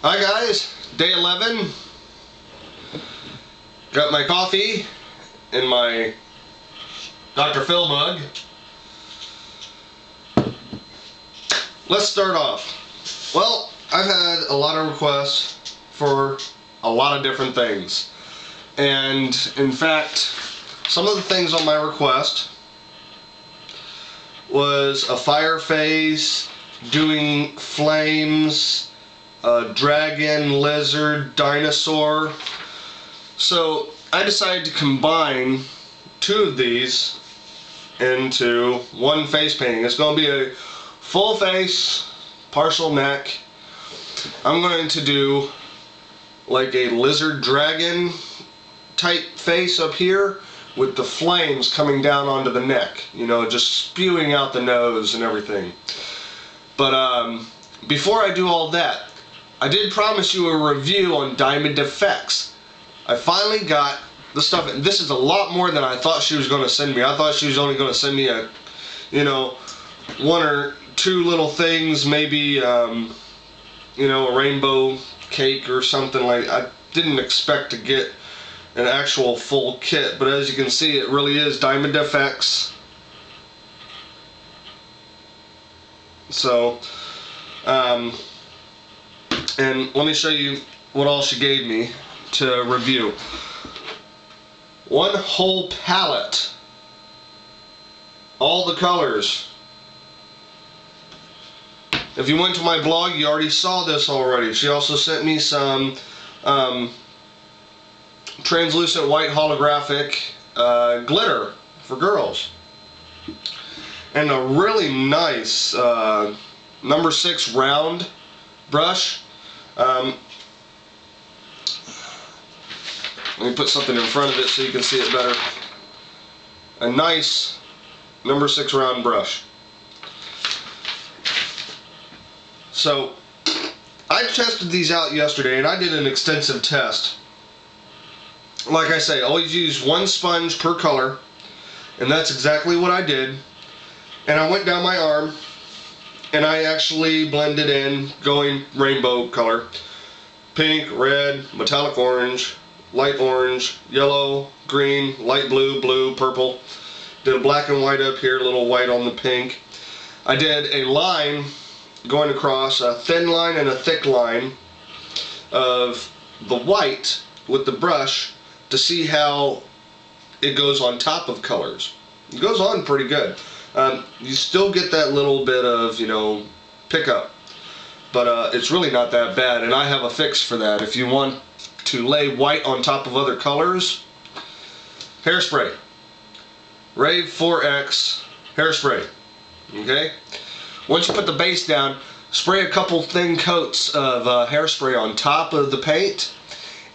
Hi guys, day 11. Got my coffee in my Dr. Phil mug. Let's start off. Well, I've had a lot of requests for a lot of different things. And in fact, some of the things on my request was a fire face, doing flames, a dragon, lizard, dinosaur. So I decided to combine two of these into one face painting. It's going to be a full face, partial neck. I'm going to do like a lizard dragon type face up here with the flames coming down onto the neck, you know, just spewing out the nose and everything. But before I do all that, I did promise you a review on DiamondFX. I finally got the stuff, and this is a lot more than I thought she was going to send me. I thought she was only going to send me a, you know, one or two little things, maybe, you know, a rainbow cake or something like that. I didn't expect to get an actual full kit, but as you can see, it really is DiamondFX. So, and let me show you what all she gave me to review. One whole palette, all the colors. If you went to my blog, you already saw this already. She also sent me some translucent white holographic glitter for girls, and a really nice number 6 round brush. Let me put something in front of it so you can see it better. A nice number 6 round brush. So I tested these out yesterday, and I did an extensive test. Like I say, always use one sponge per color, and that's exactly what I did. And I went down my arm, and I actually blended in, going rainbow color. Pink, red, metallic orange, light orange, yellow, green, light blue, blue, purple. Did a black and white up here, a little white on the pink. I did a line going across, a thin line and a thick line of the white with the brush to see how it goes on top of colors. It goes on pretty good. You still get that little bit of, you know, pickup, but it's really not that bad, and I have a fix for that. If you want to lay white on top of other colors, hairspray. Rave 4X hairspray. Okay? Once you put the base down, spray a couple thin coats of hairspray on top of the paint.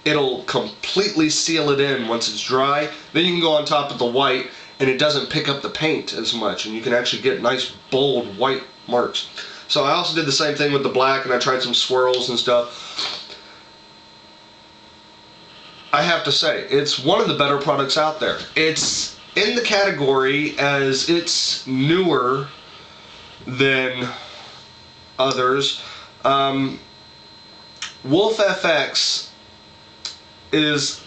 It'll completely seal it in once it's dry. Then you can go on top of the white, and it doesn't pick up the paint as much, and you can actually get nice bold white marks. So I also did the same thing with the black, and I tried some swirls and stuff. I have to say, it's one of the better products out there. It's in the category as it's newer than others. WolfFX is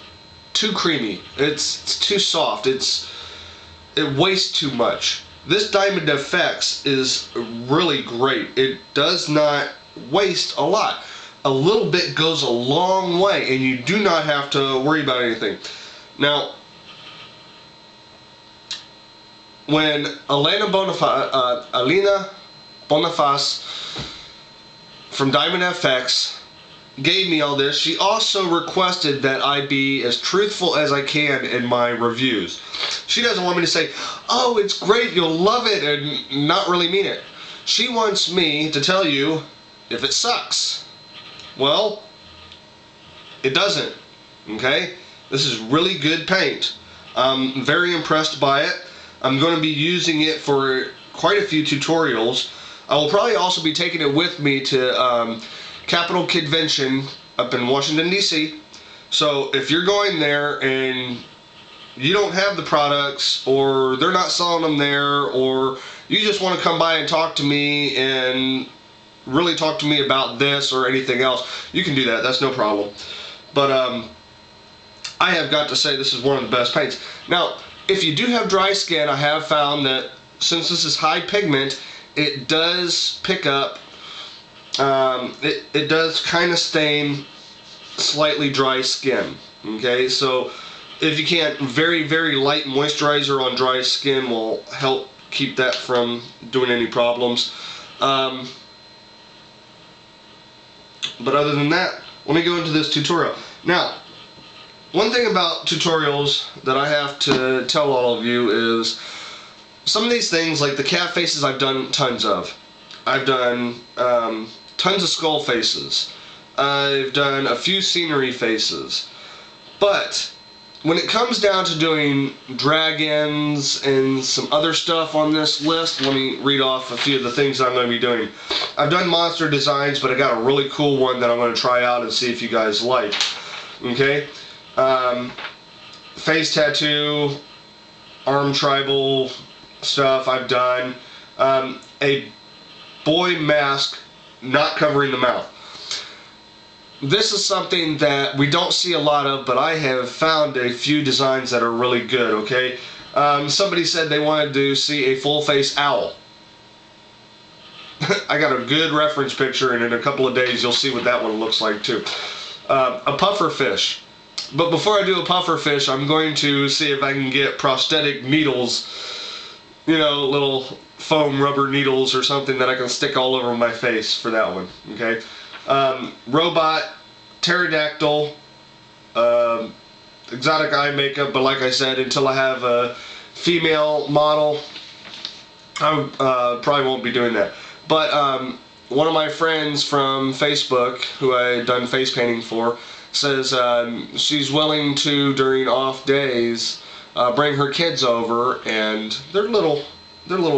too creamy. It's too soft. It wastes too much. This DiamondFX is really great. It does not waste a lot. A little bit goes a long way, and you do not have to worry about anything. Now, when Elena Bonifaz from DiamondFX gave me all this, she also requested that I be as truthful as I can in my reviews. She doesn't want me to say, oh, it's great, you'll love it, and not really mean it. She wants me to tell you if it sucks. Well, it doesn't. Okay? This is really good paint. I'm very impressed by it. I'm going to be using it for quite a few tutorials. I will probably also be taking it with me to Kapital Kidvention up in Washington, D.C. So if you're going there and you don't have the products, or they're not selling them there, or you just want to come by and talk to me and really talk to me about this or anything else, you can do that. That's no problem. But I have got to say this is one of the best paints. Now, if you do have dry skin, I have found that since this is high pigment, it does pick up, it does kind of stain slightly dry skin. Okay, so if you can't, very light moisturizer on dry skin will help keep that from doing any problems. But other than that, let me go into this tutorial. Now, one thing about tutorials that I have to tell all of you is some of these things, like the cat faces, I've done tons of. I've done tons of skull faces. I've done a few scenery faces. But when it comes down to doing dragons and some other stuff on this list, let me read off a few of the things I'm going to be doing. I've done monster designs, but I got a really cool one that I'm going to try out and see if you guys like. Okay? Face tattoo, arm tribal stuff I've done. A boy mask not covering the mouth. This is something that we don't see a lot of, but I have found a few designs that are really good, okay? Somebody said they wanted to see a full face owl. I got a good reference picture, and in a couple of days you'll see what that one looks like too. A puffer fish. But before I do a puffer fish, I'm going to see if I can get prosthetic needles, you know, little foam rubber needles or something that I can stick all over my face for that one, okay? Robot, pterodactyl, exotic eye makeup, but like I said, until I have a female model, I probably won't be doing that. But one of my friends from Facebook, who I had done face painting for, says she's willing to, during off days, bring her kids over, and they're little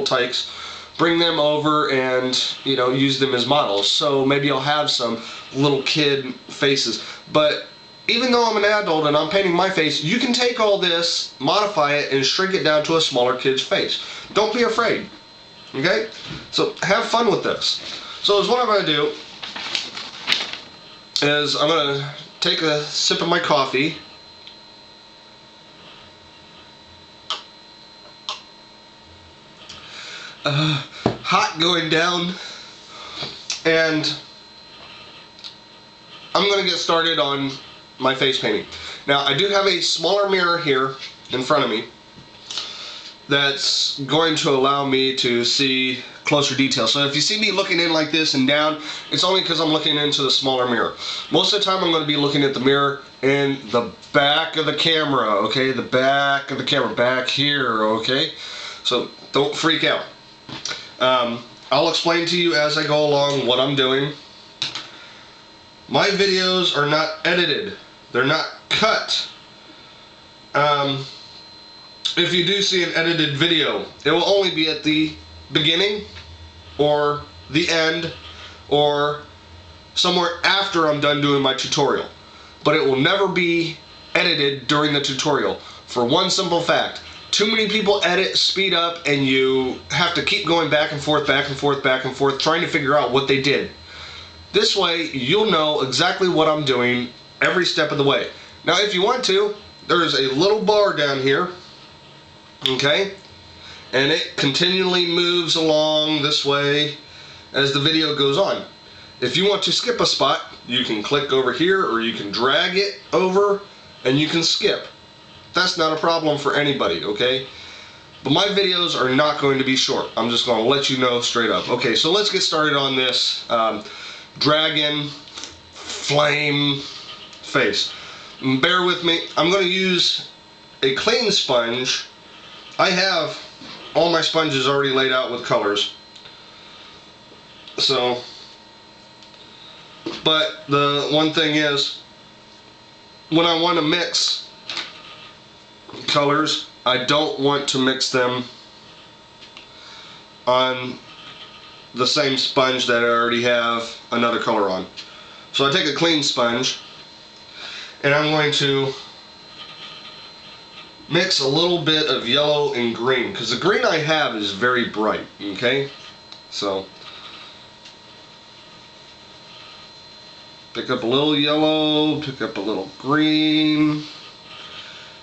tykes. Bring them over and, you know, use them as models. So maybe I'll have some little kid faces. But even though I'm an adult and I'm painting my face, you can take all this, modify it, and shrink it down to a smaller kid's face. Don't be afraid. Okay? So have fun with this. So what I'm going to do is I'm going to take a sip of my coffee. Hot going down, and I'm going to get started on my face painting. Now, I do have a smaller mirror here in front of me that's going to allow me to see closer detail. So if you see me looking in like this and down, it's only because I'm looking into the smaller mirror. Most of the time I'm going to be looking at the mirror in the back of the camera, okay? The back of the camera, back here, okay? So don't freak out. I'll explain to you as I go along what I'm doing. My videos are not edited. They're not cut. If you do see an edited video, it will only be at the beginning or the end or somewhere after I'm done doing my tutorial. But it will never be edited during the tutorial for one simple fact. Too many people edit, speed up, and you have to keep going back and forth, trying to figure out what they did. This way, you'll know exactly what I'm doing every step of the way. Now, if you want to, there's a little bar down here, okay? And it continually moves along this way as the video goes on. If you want to skip a spot, you can click over here, or you can drag it over, and you can skip. That's not a problem for anybody, okay? But my videos are not going to be short. I'm just going to let you know straight up. Okay, so let's get started on this dragon flame face. And bear with me. I'm going to use a clean sponge. I have all my sponges already laid out with colors. So, but the one thing is, when I want to mix colors, I don't want to mix them on the same sponge that I already have another color on. So I take a clean sponge and I'm going to mix a little bit of yellow and green, because the green I have is very bright, okay? So Pick up a little yellow, pick up a little green,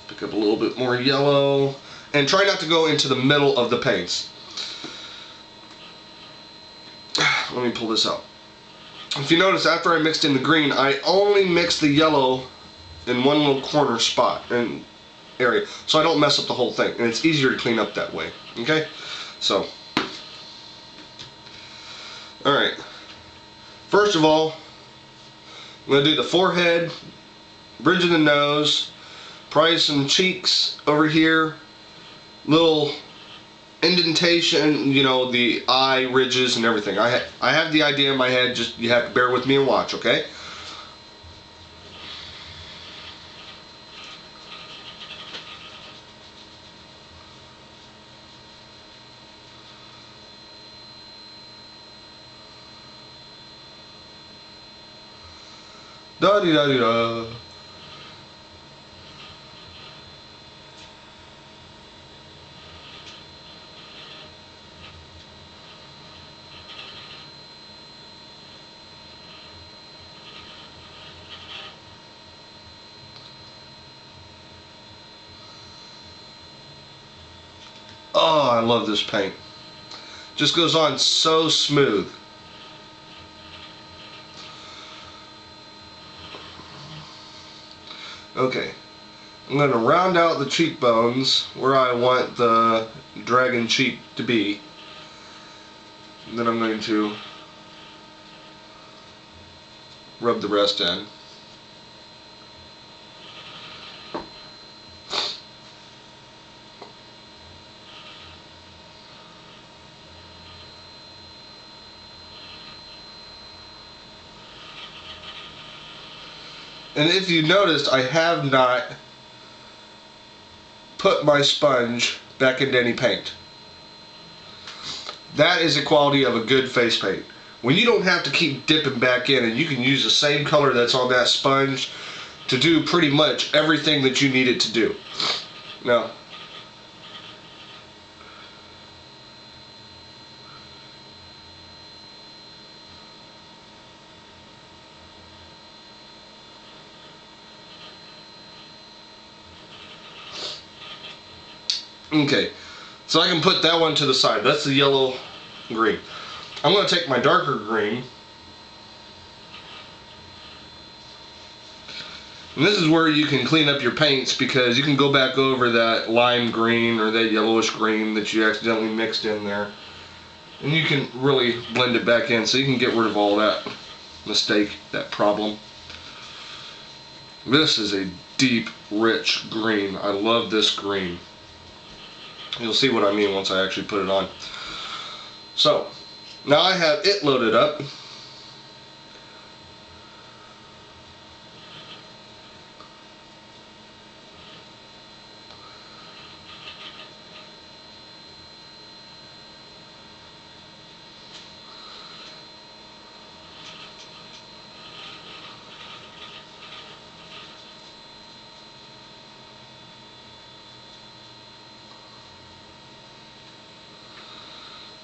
pick up a little bit more yellow, and try not to go into the middle of the paints. Let me pull this out. If you notice, after I mixed in the green, I only mixed the yellow in one little corner spot and area, so I don't mess up the whole thing, and it's easier to clean up that way. Okay, so alright, first of all, I'm going to do the forehead, bridge of the nose, probably some cheeks over here, little indentation, you know, the eye ridges and everything. I have the idea in my head, just you have to bear with me and watch, okay? Da-dee-da-dee-da. Oh, I love this paint. Just goes on so smooth. Okay, I'm going to round out the cheekbones where I want the dragon cheek to be. And then I'm going to rub the rest in. And if you noticed, I have not put my sponge back into any paint. That is the quality of a good face paint. When you don't have to keep dipping back in, and you can use the same color that's on that sponge to do pretty much everything that you need it to do. Now, okay, so I can put that one to the side. That's the yellow green. I'm going to take my darker green, and this is where you can clean up your paints, because you can go back over that lime green or that yellowish green that you accidentally mixed in there, and you can really blend it back in, so you can get rid of all that mistake, that problem. This is a deep, rich green. I love this green. You'll see what I mean once I actually put it on. So, now I have it loaded up.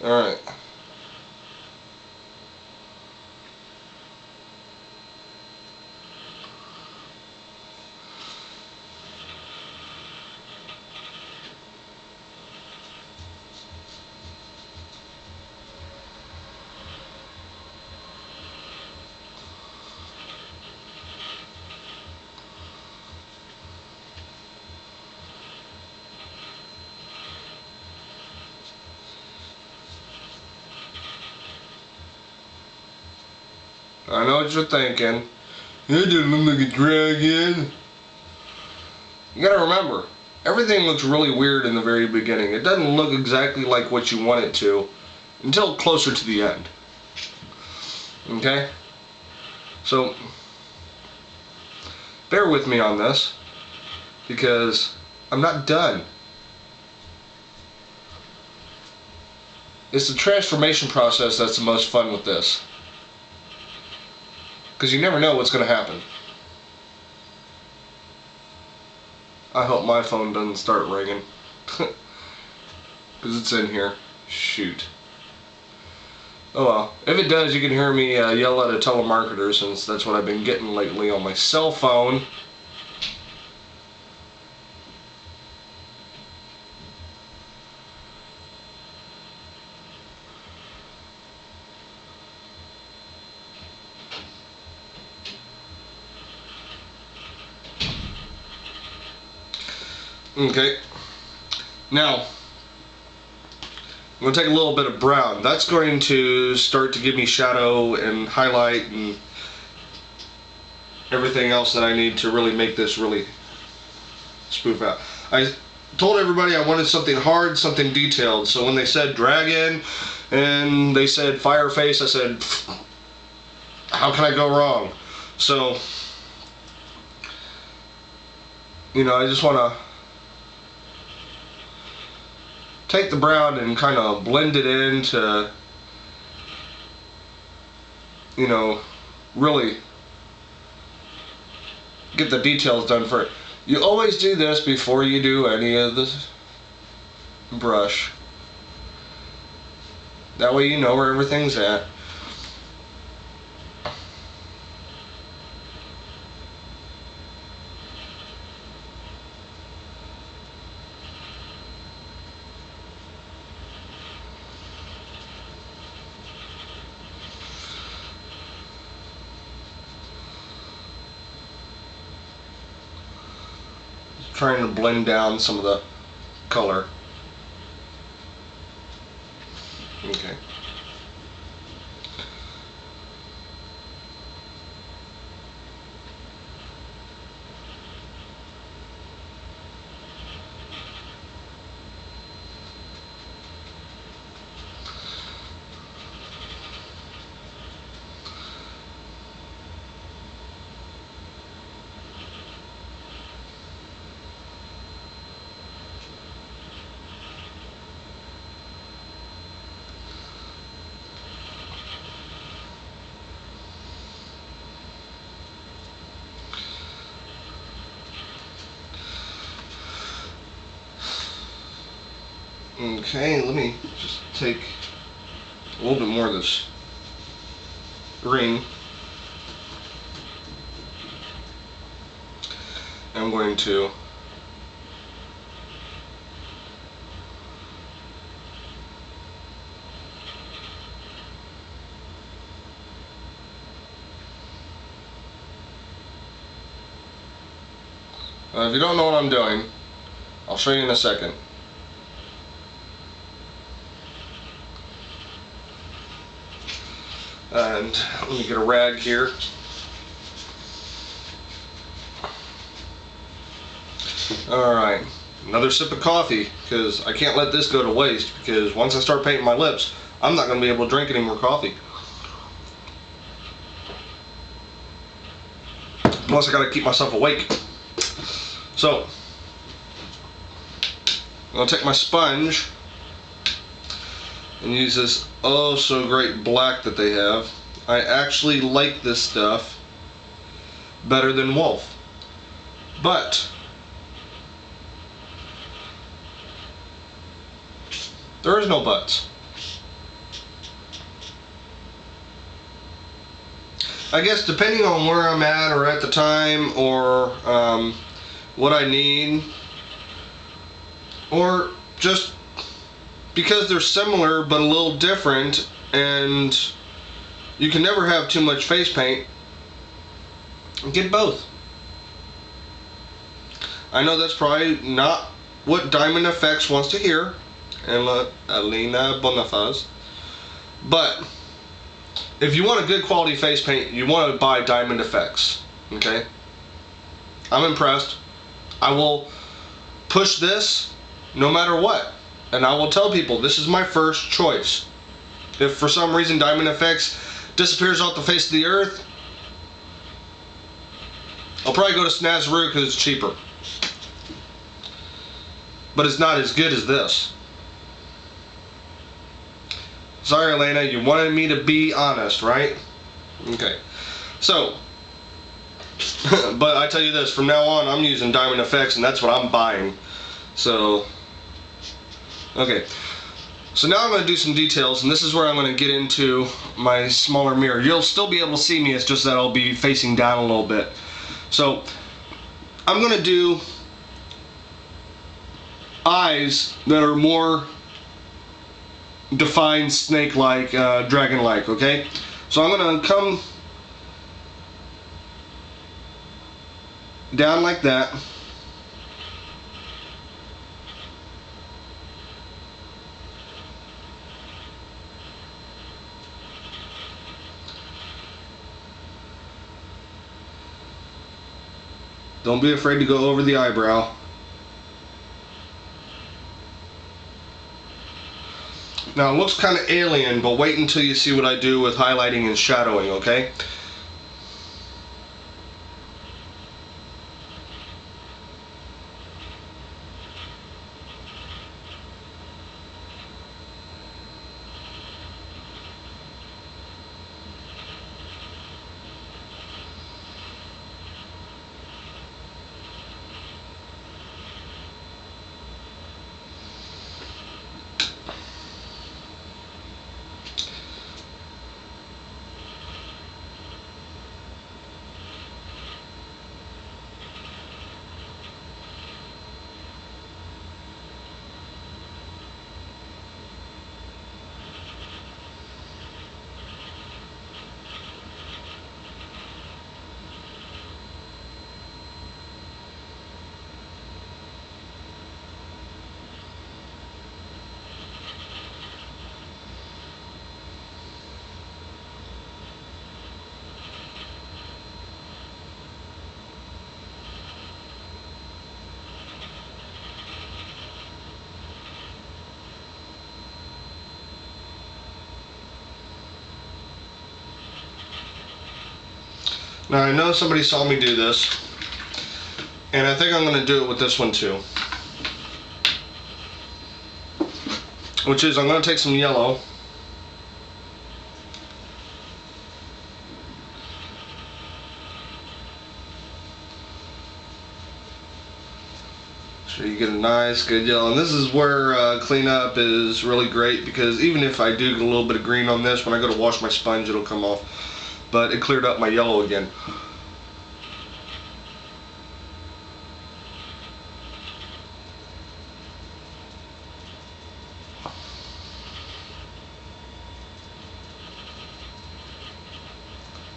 Alright. I know what you're thinking. It didn't look like a dragon. You gotta remember, everything looks really weird in the very beginning. It doesn't look exactly like what you want it to until closer to the end. Okay? So, bear with me on this, because I'm not done. It's the transformation process that's the most fun with this. Because you never know what's going to happen. I hope my phone doesn't start ringing. Because it's in here. Shoot. Oh well. If it does, you can hear me yell at a telemarketer, since that's what I've been getting lately on my cell phone. Okay. Now, I'm going to take a little bit of brown. That's going to start to give me shadow and highlight and everything else that I need to really make this really spoof out. I told everybody I wanted something hard, something detailed. So when they said dragon and they said fire face, I said, how can I go wrong? So, you know, I just want to take the brown and kind of blend it in to, you know, really get the details done for it. You always do this before you do any of the brush. That way you know where everything's at. Trying to blend down some of the color. Okay. Okay, let me just take a little bit more of this green. I'm going to if you don't know what I'm doing, I'll show you in a second. And let me get a rag here. Alright, another sip of coffee, because I can't let this go to waste, because once I start painting my lips, I'm not going to be able to drink any more coffee. Plus I got to keep myself awake. So, I'm going to take my sponge and use this oh so great black that they have. I actually like this stuff better than Wolf, but there is no buts. I guess depending on where I'm at or at the time, or what I need, or just because they're similar but a little different, and you can never have too much face paint, get both. I know that's probably not what DiamondFX wants to hear, and Elena Bonifaz, but if you want a good quality face paint, you want to buy DiamondFX. Okay? I'm impressed. I will push this no matter what. And I will tell people this is my first choice. If for some reason DiamondFX disappears off the face of the earth, I'll probably go to Snazaroo because it's cheaper. But it's not as good as this. Sorry, Elena, you wanted me to be honest, right? Okay. So, but I tell you this, from now on I'm using DiamondFX, and that's what I'm buying. So, okay. So now I'm going to do some details, and this is where I'm going to get into my smaller mirror. You'll still be able to see me, it's just that I'll be facing down a little bit. So I'm going to do eyes that are more defined, snake-like, dragon-like, okay? So I'm going to come down like that. Don't be afraid to go over the eyebrow. Now it looks kind of alien, but wait until you see what I do with highlighting and shadowing, okay? Now I know somebody saw me do this, and I think I'm going to do it with this one too. Which is, I'm going to take some yellow. So you get a nice good yellow, and this is where cleanup is really great, because even if I do get a little bit of green on this, when I go to wash my sponge it'll come off, but it cleared up my yellow again.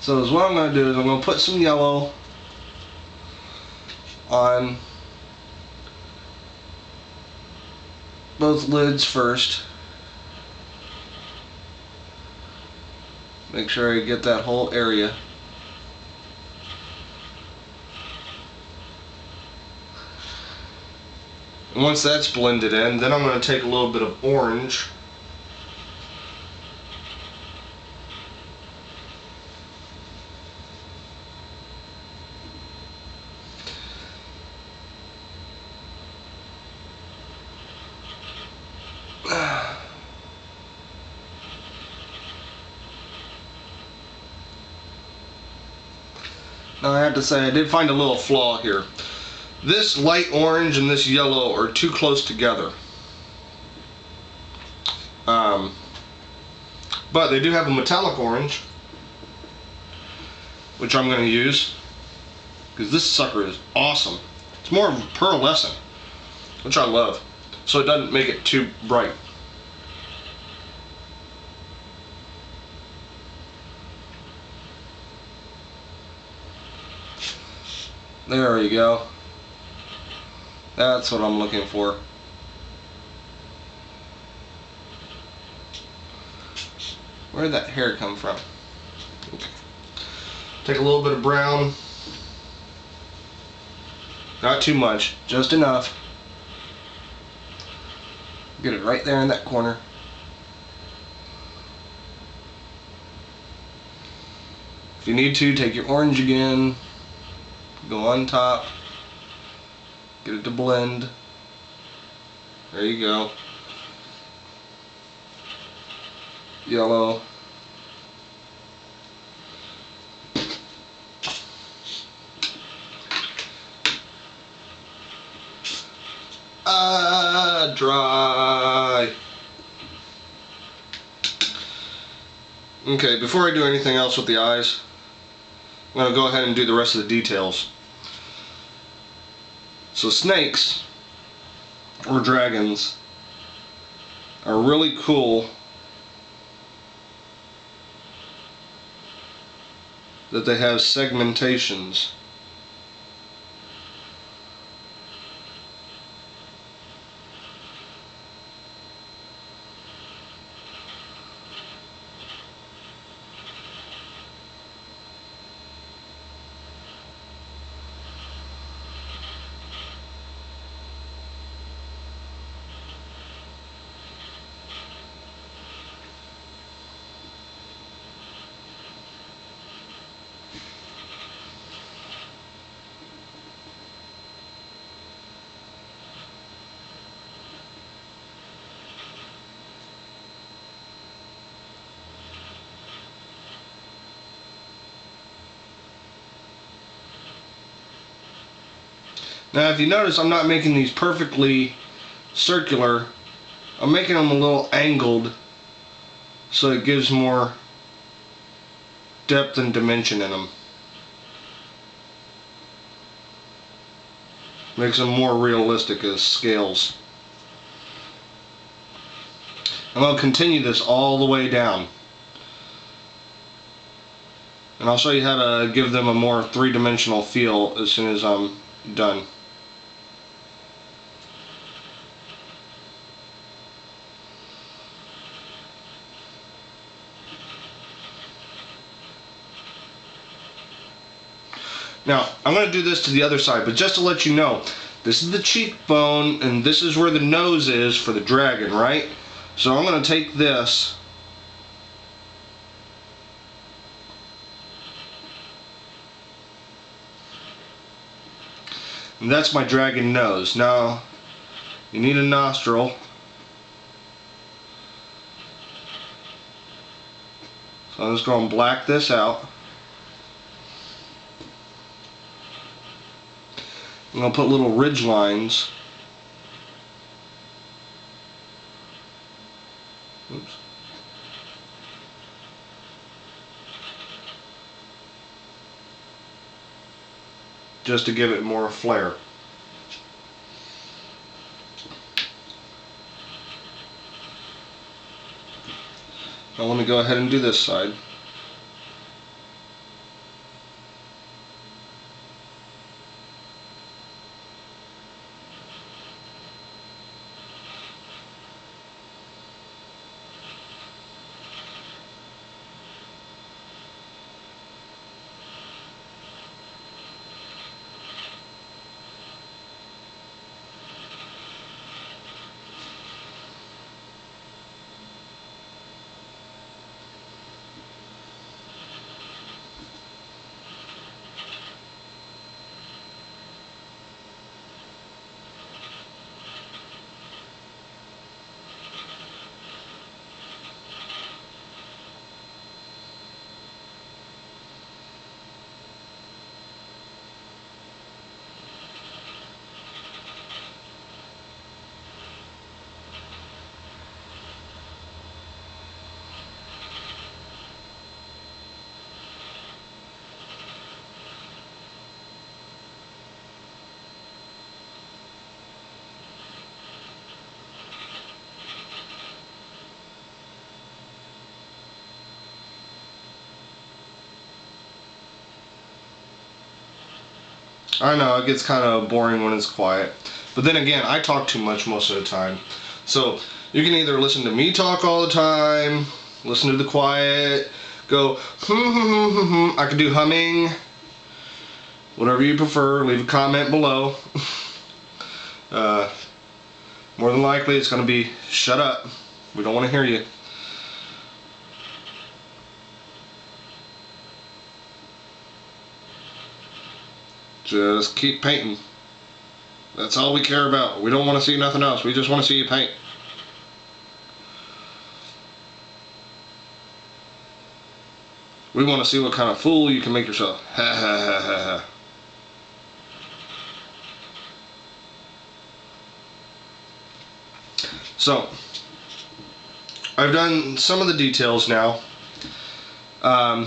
So what I'm going to do is I'm going to put some yellow on both lids first. Make sure I get that whole area. And once that's blended in, then I'm going to take a little bit of orange. Now I have to say, I did find a little flaw here. This light orange and this yellow are too close together. But they do have a metallic orange, which I'm going to use, because this sucker is awesome. It's more pearlescent, which I love, so it doesn't make it too bright. There we go. That's what I'm looking for. Where did that hair come from? Okay. Take a little bit of brown. Not too much, just enough. Get it right there in that corner. If you need to, take your orange again. Go on top. Get it to blend. There you go. Yellow. Dry. Okay, before I do anything else with the eyes, I'm going to go ahead and do the rest of the details. So snakes, or dragons, are really cool that they have segmentations. Now if you notice, I'm not making these perfectly circular. I'm making them a little angled so it gives more depth and dimension in them. Makes them more realistic as scales. I'm going to continue this all the way down. And I'll show you how to give them a more three-dimensional feel as soon as I'm done. Now, I'm going to do this to the other side, but just to let you know, this is the cheekbone, and this is where the nose is for the dragon, right? So I'm going to take this, and that's my dragon nose. Now, you need a nostril. So I'm just going to black this out. I'm going to put little ridge lines. Oops. Just to give it more flair. Now let me go ahead and do this side. I know, it gets kind of boring when it's quiet. But then again, I talk too much most of the time. So, you can either listen to me talk all the time, listen to the quiet, go I can do humming, whatever you prefer. Leave a comment below. More than likely it's going to be shut up. We don't want to hear you. Just keep painting. That's all we care about. We don't want to see nothing else. We just want to see you paint. We want to see what kind of fool you can make yourself. Ha ha ha ha ha. So, I've done some of the details now. I'll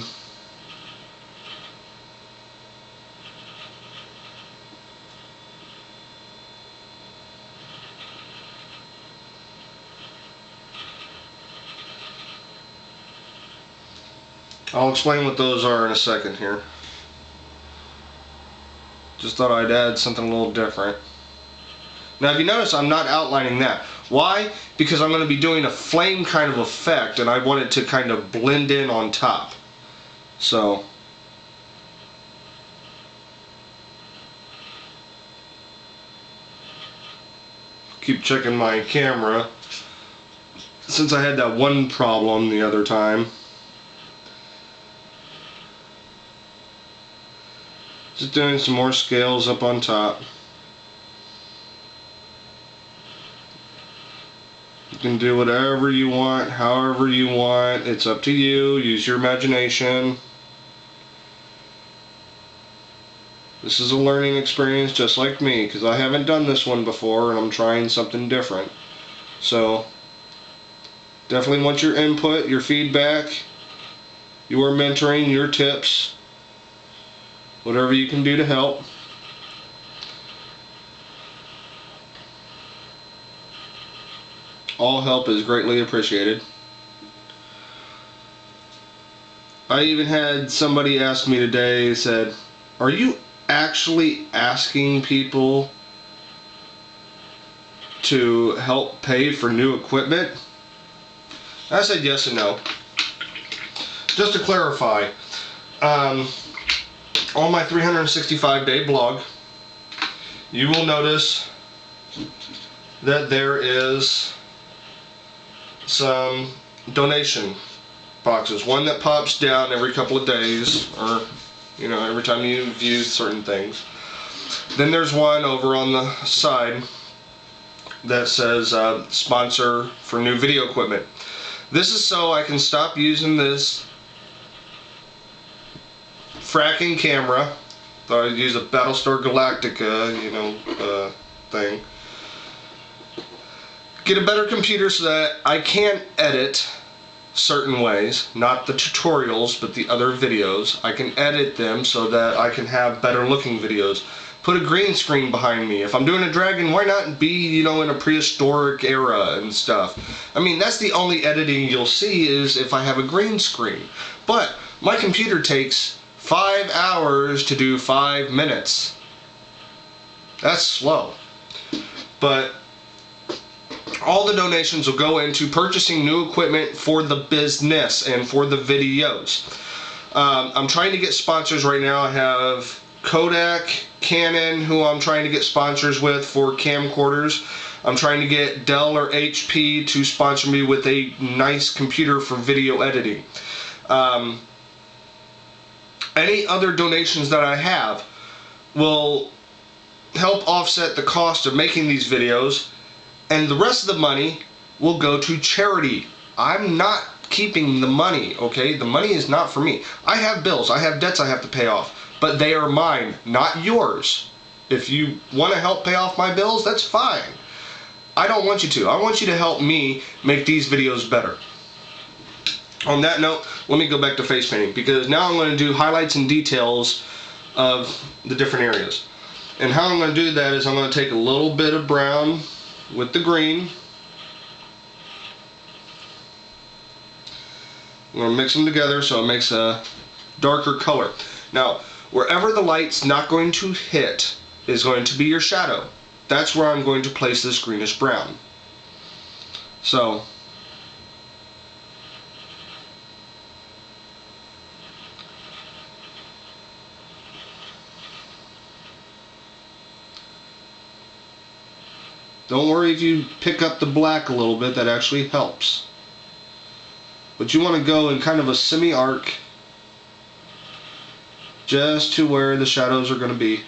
explain what those are in a second here. Just thought I'd add something a little different. Now if you notice, I'm not outlining that. Why? Because I'm going to be doing a flame kind of effect and I want it to kind of blend in on top. So keep checking my camera since I had that one problem the other time. Just doing some more scales up on top. You can do whatever you want, however you want. It's up to you. Use your imagination. This is a learning experience just like me, because I haven't done this one before and I'm trying something different. So definitely want your input, your feedback, your mentoring, your tips, whatever you can do to help. All help is greatly appreciated. I even had somebody ask me today, said, "Are you actually asking people to help pay for new equipment?" I said yes and no. Just to clarify, on my 365-day blog, you will notice that there is some donation boxes. One that pops down every couple of days, or every time you view certain things. Then there's one over on the side that says sponsor for new video equipment. This is so I can stop using this fracking camera. Thought I'd use a Battlestar Galactica, thing. Get a better computer so that I can edit certain ways, not the tutorials, but the other videos. I can edit them so that I can have better looking videos. Put a green screen behind me. If I'm doing a dragon, why not be, in a prehistoric era and stuff? I mean, that's the only editing you'll see is if I have a green screen. But my computer takes 5 hours to do 5 minutes. That's slow. But all the donations will go into purchasing new equipment for the business and for the videos. I'm trying to get sponsors right now. I have Kodak, Canon, who I'm trying to get sponsors with for camcorders. I'm trying to get Dell or HP to sponsor me with a nice computer for video editing. Any other donations that I have will help offset the cost of making these videos, and the rest of the money will go to charity. I'm not keeping the money, okay? The money is not for me. I have bills, I have debts I have to pay off, but they are mine, not yours. If you want to help pay off my bills, that's fine. I don't want you to. I want you to help me make these videos better. On that note, let me go back to face painting, because now I'm going to do highlights and details of the different areas. And how I'm going to do that is I'm going to take a little bit of brown with the green. I'm going to mix them together so it makes a darker color. Now, wherever the light's not going to hit is going to be your shadow. That's where I'm going to place this greenish brown. So, don't worry if you pick up the black a little bit, that actually helps. But you want to go in kind of a semi-arc just to where the shadows are going to be.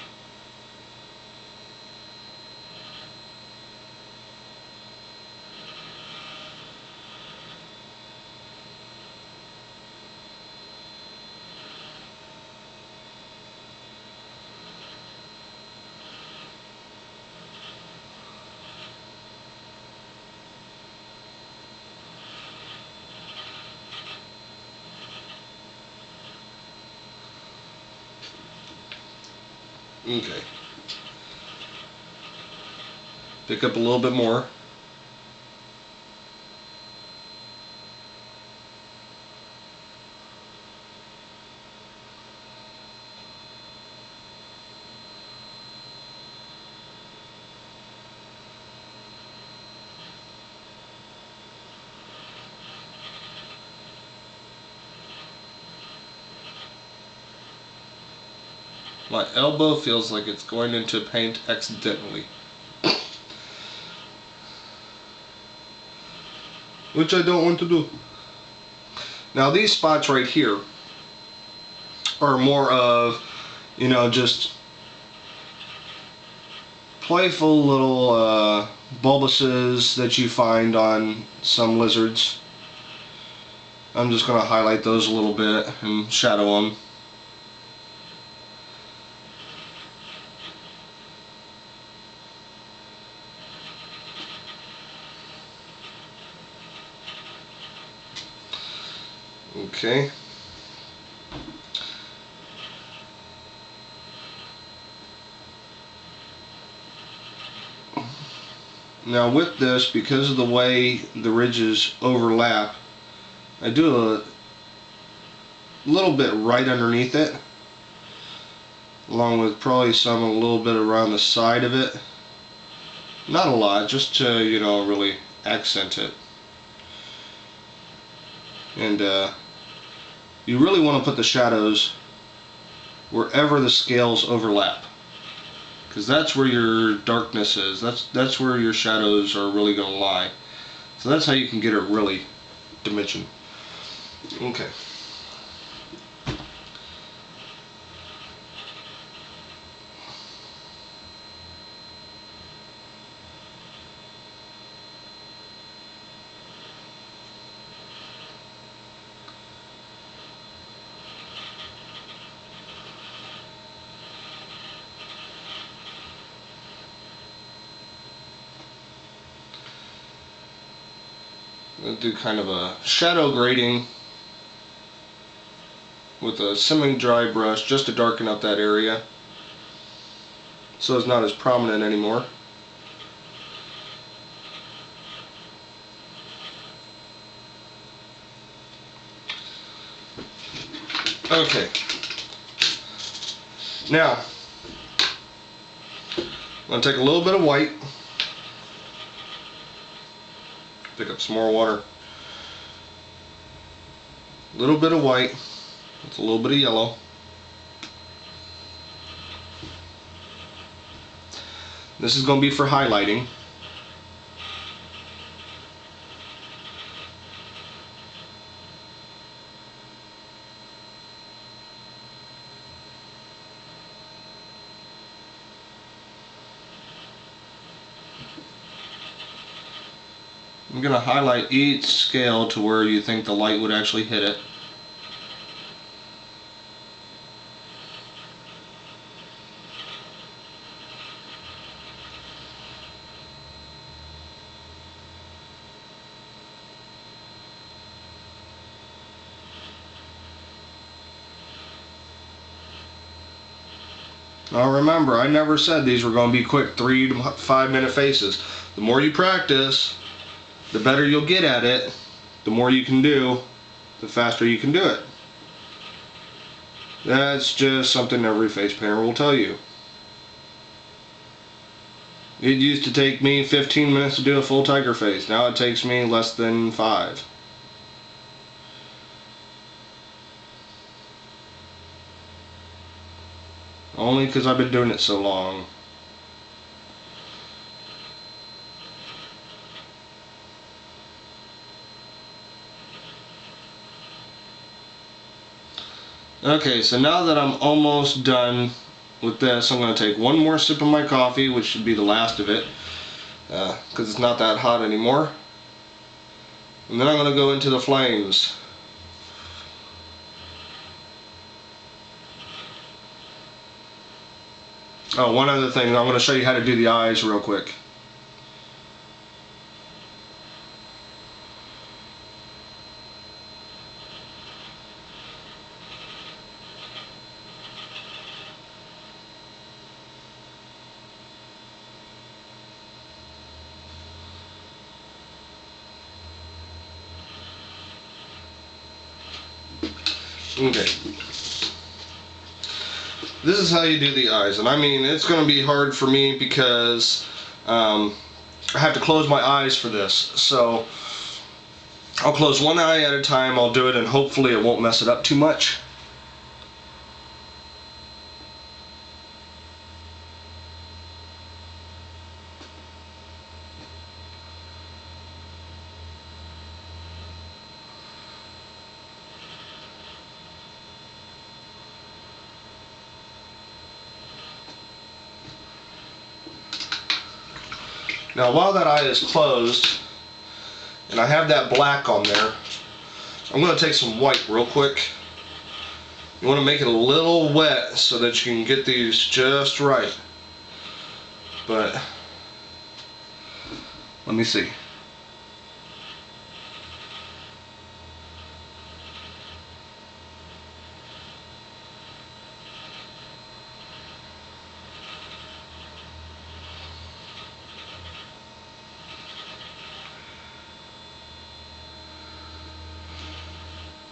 Okay. Pick up a little bit more. My elbow feels like it's going into paint accidentally. Which I don't want to do. Now these spots right here are more of, you know, just playful little bulbuses that you find on some lizards. I'm just going to highlight those a little bit and shadow them. Okay. Now with this, because of the way the ridges overlap, I do a little bit right underneath it, along with probably some a little bit around the side of it. Not a lot, just to, you know, really accent it. And you really want to put the shadows wherever the scales overlap, because that's where your darkness is. That's where your shadows are really going to lie. So that's how you can get it really dimension. Okay. I'll do kind of a shadow grading with a semi-dry brush just to darken up that area so it's not as prominent anymore. Okay. Now, I'm going to take a little bit of white, pick up some more water, a little bit of white, with a little bit of yellow. This is going to be for highlighting. I'm going to highlight each scale to where you think the light would actually hit it. Now remember, I never said these were going to be quick 3 to 5 minute faces. The more you practice, the better you'll get at it. The more you can do, the faster you can do it. That's just something every face painter will tell you. It used to take me 15 minutes to do a full tiger face. Now it takes me less than 5. Only because I've been doing it so long. Okay, so now that I'm almost done with this, I'm going to take one more sip of my coffee, which should be the last of it, because it's not that hot anymore. And then I'm going to go into the flames. Oh, one other thing, I'm going to show you how to do the eyes real quick. Okay. This is how you do the eyes, and I mean, it's going to be hard for me because I have to close my eyes for this. So I'll close one eye at a time, I'll do it, and hopefully it won't mess it up too much. Now while that eye is closed, and I have that black on there, I'm going to take some white real quick. You want to make it a little wet so that you can get these just right. But, let me see.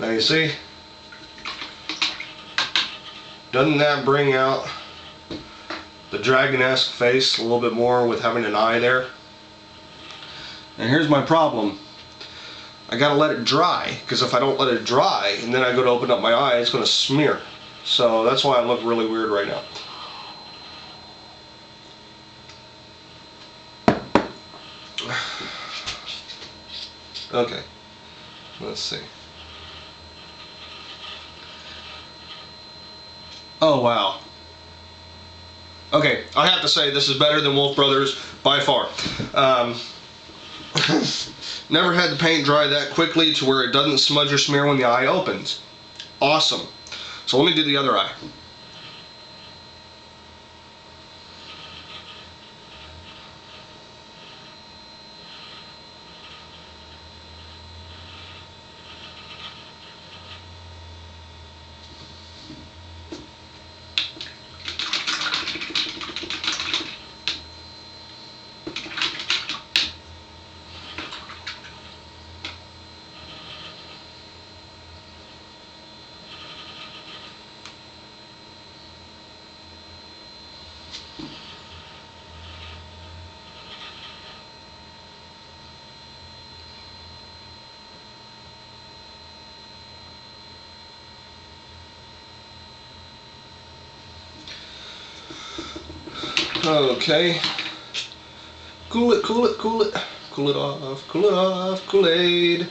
Now you see, doesn't that bring out the dragon-esque face a little bit more with having an eye there? And here's my problem. I gotta let it dry, because if I don't let it dry and then I go to open up my eye, it's gonna smear. So that's why I look really weird right now. Okay, let's see. Oh wow. Okay, I have to say this is better than Wolf Brothers by far. Never had the paint dry that quickly to where it doesn't smudge or smear when the eye opens. Awesome. So let me do the other eye. Okay. Cool it, cool it, cool it. Cool it off, cool it off, Kool-Aid.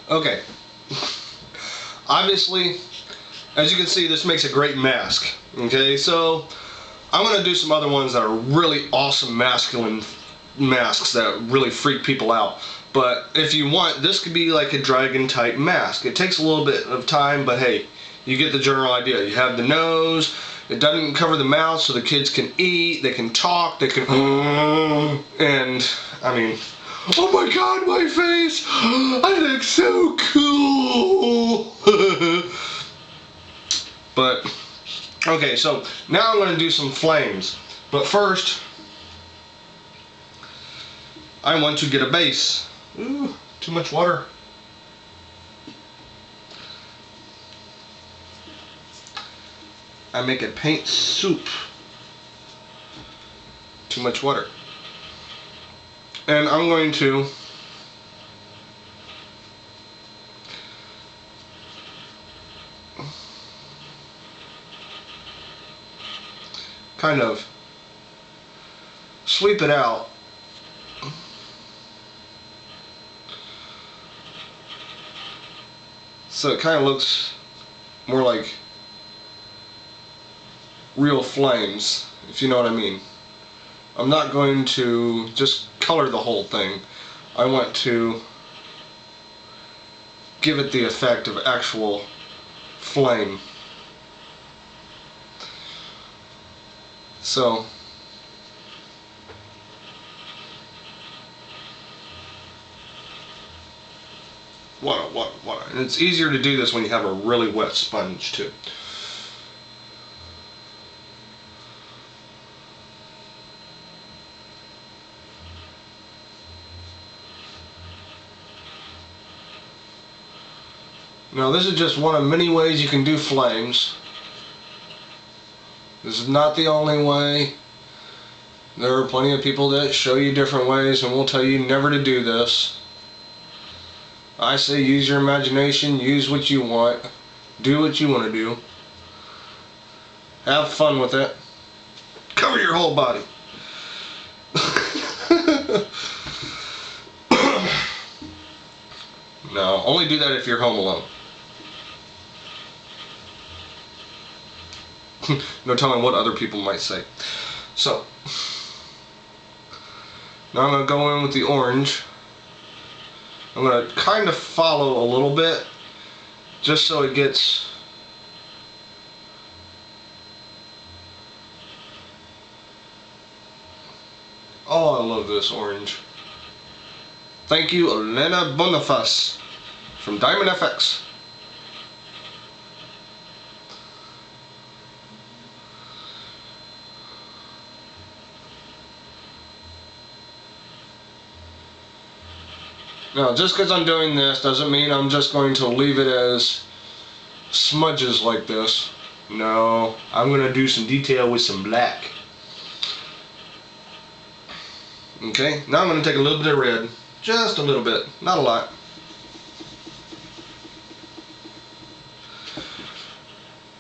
Okay. Obviously, as you can see, this makes a great mask. Okay, so I'm going to do some other ones that are really awesome masculine masks that really freak people out. But if you want, this could be like a dragon type mask. It takes a little bit of time, but hey, you get the general idea. You have the nose, it doesn't cover the mouth so the kids can eat, they can talk, they can and I mean, oh my god, my face! I look so cool! But, okay, so now I'm going to do some flames. But first, I want to get a base. Ooh, too much water. I make a paint soup. Too much water. And I'm going to kind of sweep it out so it kind of looks more like real flames, if you know what I mean. I'm not going to just color the whole thing. I want to give it the effect of actual flame. So water. And it's easier to do this when you have a really wet sponge too. Now this is just one of many ways you can do flames. This is not the only way. There are plenty of people that show you different ways and will tell you never to do this. I say use your imagination, use what you want, do what you want to do. Have fun with it. Cover your whole body. No, only do that if you're home alone. No telling what other people might say. So, now I'm going to go in with the orange. I'm going to kind of follow a little bit, just so it gets oh, I love this orange. Thank you, Elena Bonifaz from DiamondFX. Now, just because I'm doing this doesn't mean I'm just going to leave it as smudges like this. No, I'm going to do some detail with some black. Okay, now I'm going to take a little bit of red. Just a little bit, not a lot.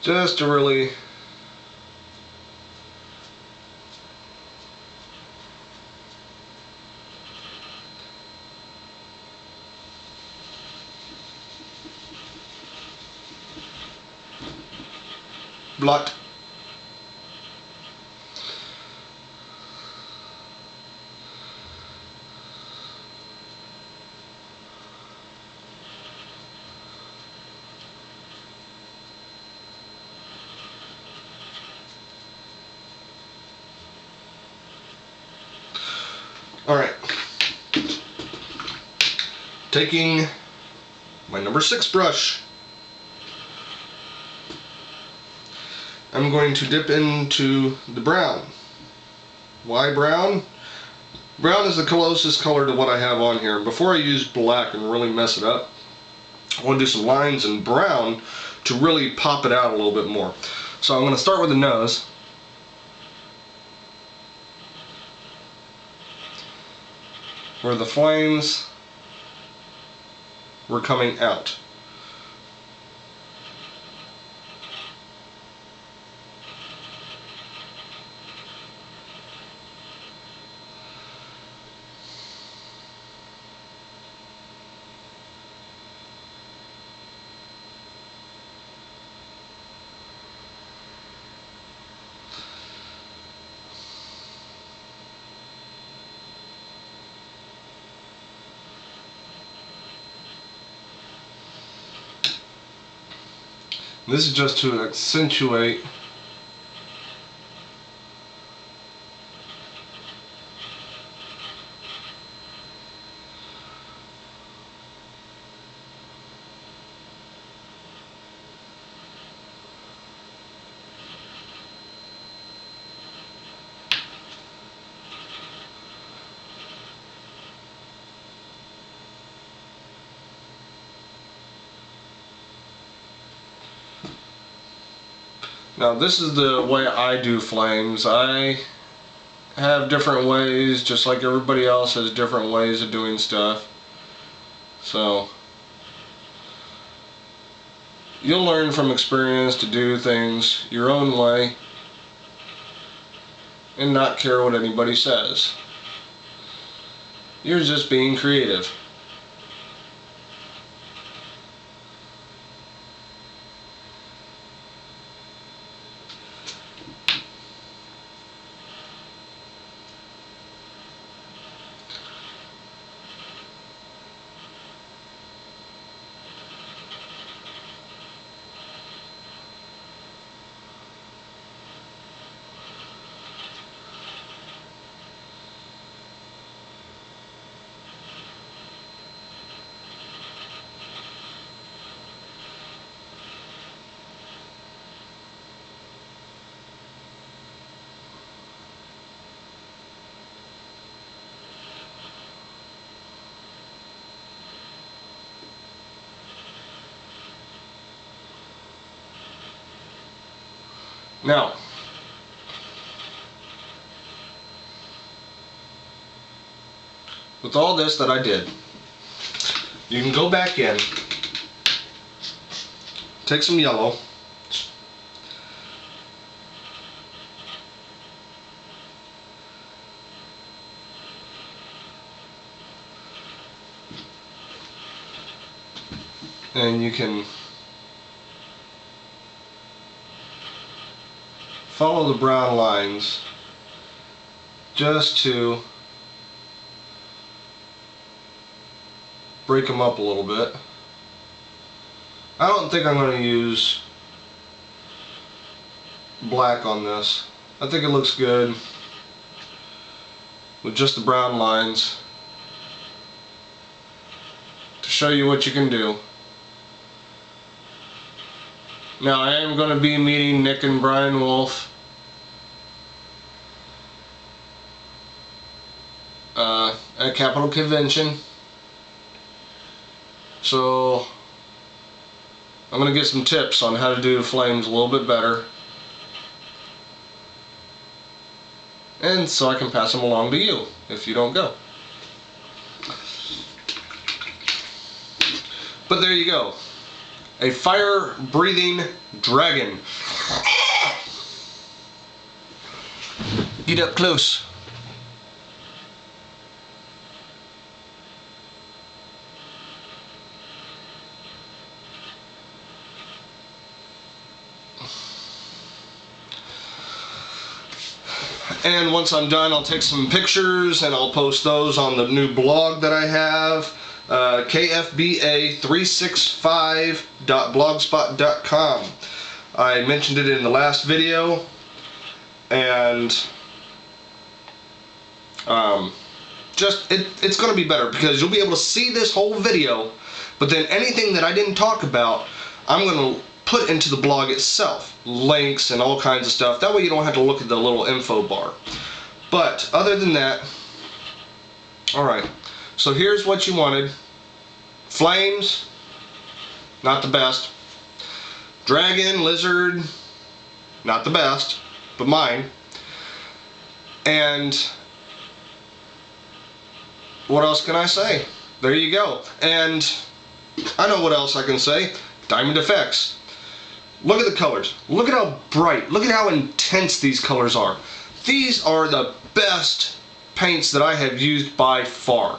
Just to really blot. Alright, taking my number 6 brush, I'm going to dip into the brown. Why brown? Brown is the closest color to what I have on here. Before I use black and really mess it up, I want to do some lines in brown to really pop it out a little bit more. So I'm going to start with the nose. Where the flames were coming out. This is just to accentuate Now this is the way I do flames. I have different ways, just like everybody else has different ways of doing stuff. So you'll learn from experience to do things your own way and not care what anybody says. You're just being creative. Now, with all this that I did, you can go back in, take some yellow, and you can follow the brown lines just to break them up a little bit. I don't think I'm going to use black on this. I think it looks good with just the brown lines to show you what you can do. Now I am going to be meeting Nick and Brian Wolf at Kapital Kidvention, so I'm going to get some tips on how to do the flames a little bit better, and so I can pass them along to you if you don't go. But there you go. A fire-breathing dragon. Get up close. And once I'm done, I'll take some pictures and I'll post those on the new blog that I have. kfba365.blogspot.com. I mentioned it in the last video, and it's going to be better because you'll be able to see this whole video, but then anything that I didn't talk about, I'm going to put into the blog itself, links and all kinds of stuff. That way you don't have to look at the little info bar. But other than that, alright, so here's what you wanted. Flames, not the best. Dragon, lizard, not the best, but mine. And what else can I say? There you go. And I know what else I can say. DiamondFX. Look at the colors. Look at how bright. Look at how intense these colors are. These are the best paints that I have used by far.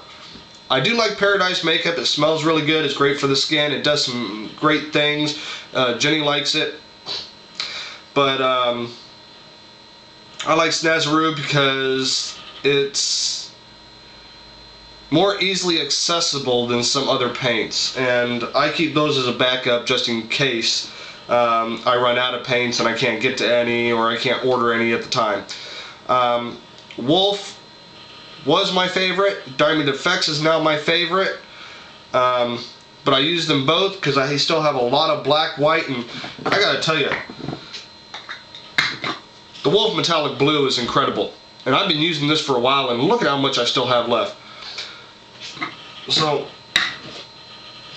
I do like Paradise makeup. It smells really good. It's great for the skin. It does some great things. Jenny likes it. But I like Snazaroo because it's more easily accessible than some other paints. And I keep those as a backup just in case I run out of paints and I can't get to any, or I can't order any at the time. Wolf was my favorite. DiamondFX is now my favorite. But I use them both because I still have a lot of black, white, and I gotta tell you, the Wolf Metallic Blue is incredible. And I've been using this for a while, and look at how much I still have left. So,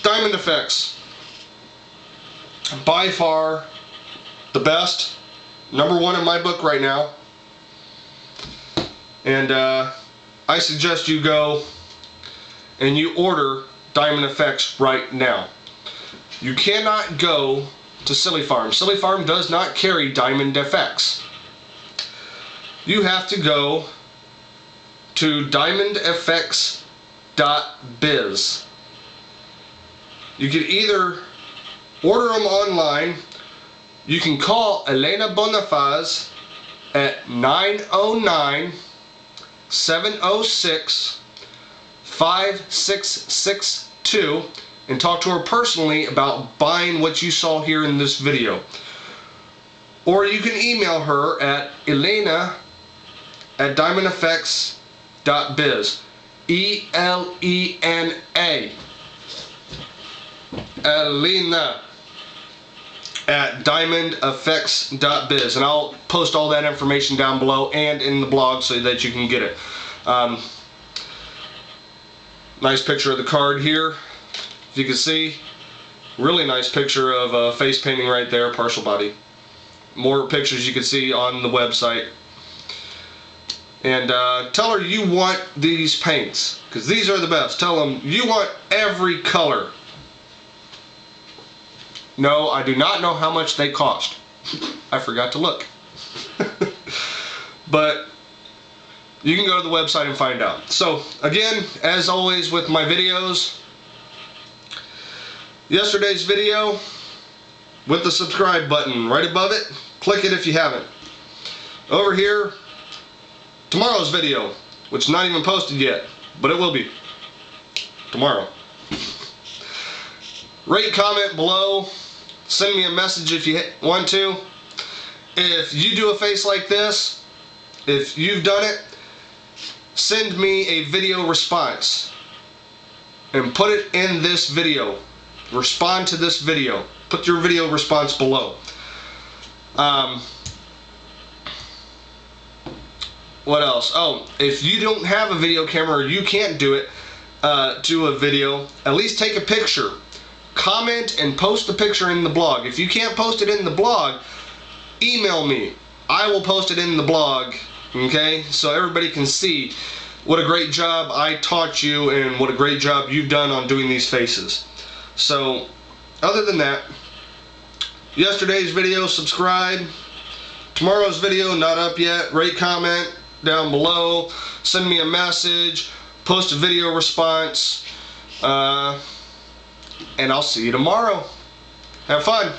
DiamondFX, by far the best, #1 in my book right now. And I suggest you go and you order DiamondFX right now. You cannot go to Silly Farm. Silly Farm does not carry DiamondFX. You have to go to DiamondFX.biz. You can either order them online. You can call Elena Bonifaz at 909-706-5662 and talk to her personally about buying what you saw here in this video. Or you can email her at elena@diamondfx.biz. ELENA. Elena at diamondfx.biz, and I'll post all that information down below and in the blog so that you can get it. Nice picture of the card here, if you can see. Really nice picture of face painting right there, partial body. more pictures you can see on the website. And tell her you want these paints, because these are the best. Tell them you want every color. No, I do not know how much they cost. I forgot to look. But you can go to the website and find out. So again, as always with my videos, yesterday's video with the subscribe button right above it, click it if you haven't. Over here, tomorrow's video, which is not even posted yet, but it will be tomorrow. Rate, comment below, send me a message if you want to. If you do a face like this, if you've done it, send me a video response and put it in this video. Respond to this video. Put your video response below. What else? Oh, if you don't have a video camera or you can't do it, do a video, at least take a picture. Comment and post the picture in the blog. If you can't post it in the blog, email me. I will post it in the blog, okay? So everybody can see what a great job I taught you and what a great job you've done on doing these faces. So, other than that, yesterday's video, subscribe. Tomorrow's video, not up yet. Rate, comment down below, send me a message, post a video response, and I'll see you tomorrow. Have fun.